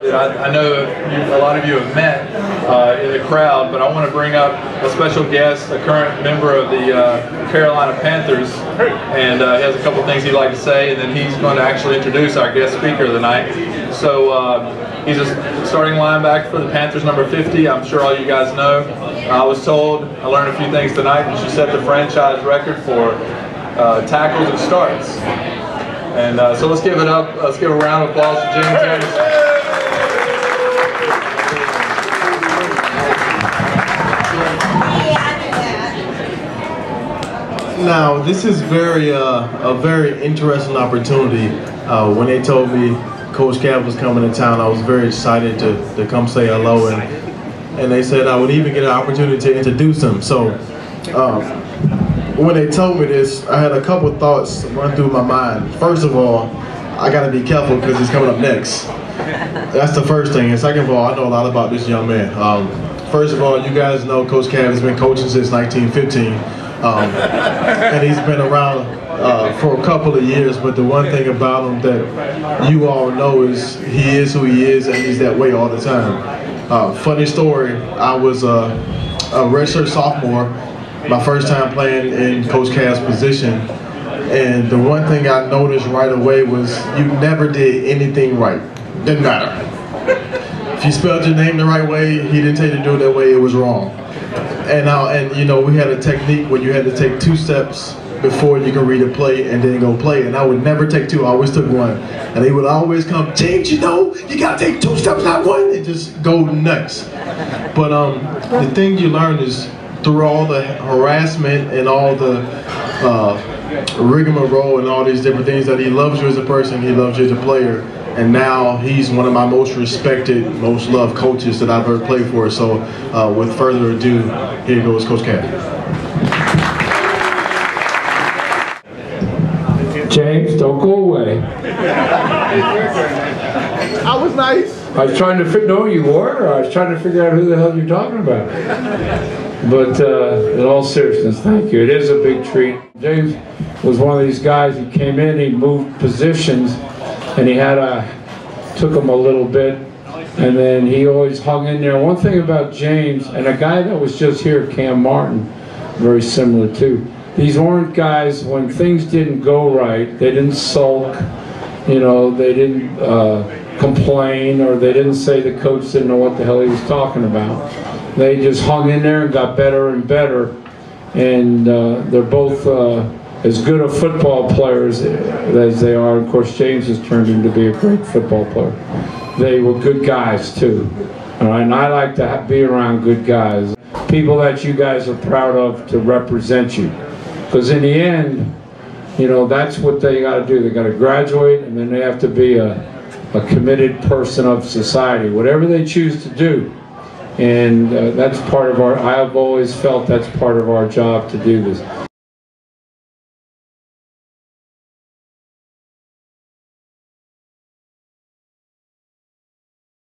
I know a lot of you have met in the crowd, but I want to bring up a special guest, a current member of the Carolina Panthers, and he has a couple things he'd like to say, and then he's going to actually introduce our guest speaker of the night. So he's a starting linebacker for the Panthers, number 50. I'm sure all you guys know. I was told, I learned a few things tonight, and she set the franchise record for tackles and starts. And so let's give it up. Let's give a round of applause to James Anderson. Now, this is a very interesting opportunity. When they told me Coach Cav was coming to town, I was very excited to come say hello, and they said I would even get an opportunity to introduce him. So when they told me this, I had a couple thoughts run through my mind. First of all, I got to be careful because he's coming up next. That's the first thing. And second of all, I know a lot about this young man. First of all, you guys know Coach Cav has been coaching since 1915. And he's been around for a couple of years, but the one thing about him that you all know is he is who he is, and he's that way all the time. Funny story, I was a redshirt sophomore, my first time playing in Coach Cav's position, and the one thing I noticed right away was you never did anything right. Didn't matter. If you spelled your name the right way, he didn't tell you to do it that way, it was wrong. And you know, we had a technique where you had to take 2 steps before you can read a play and then go play. And I would never take 2, I always took 1. And they would always come, James, you know, you gotta take 2 steps, not 1, and just go nuts. But the thing you learn is through all the harassment and all the rigmarole and all these different things that he loves you as a person, he loves you as a player. And now he's one of my most respected, most loved coaches that I've ever played for. So with further ado, here goes Coach Cav. James, don't go away. I was nice. I was trying to no, you were. I was trying to figure out who the hell you're talking about. But in all seriousness, thank you. It is a big treat. James was one of these guys. He came in, he moved positions, and he took him a little bit, and then he always hung in there. One thing about James, and a guy that was just here, Cam Martin, very similar too. These weren't guys, when things didn't go right, they didn't sulk, you know, they didn't complain, or they didn't say the coach didn't know what the hell he was talking about. They just hung in there and got better and better, and they're both as good a football players as they are. Of course, James has turned into be a great football player. They were good guys too, all right? And I like to be around good guys, people that you guys are proud of to represent you, because in the end, you know, that's what they got to do. They got to graduate, and then they have to be a committed person of society, whatever they choose to do. And that's part of I've always felt that's part of our job to do this.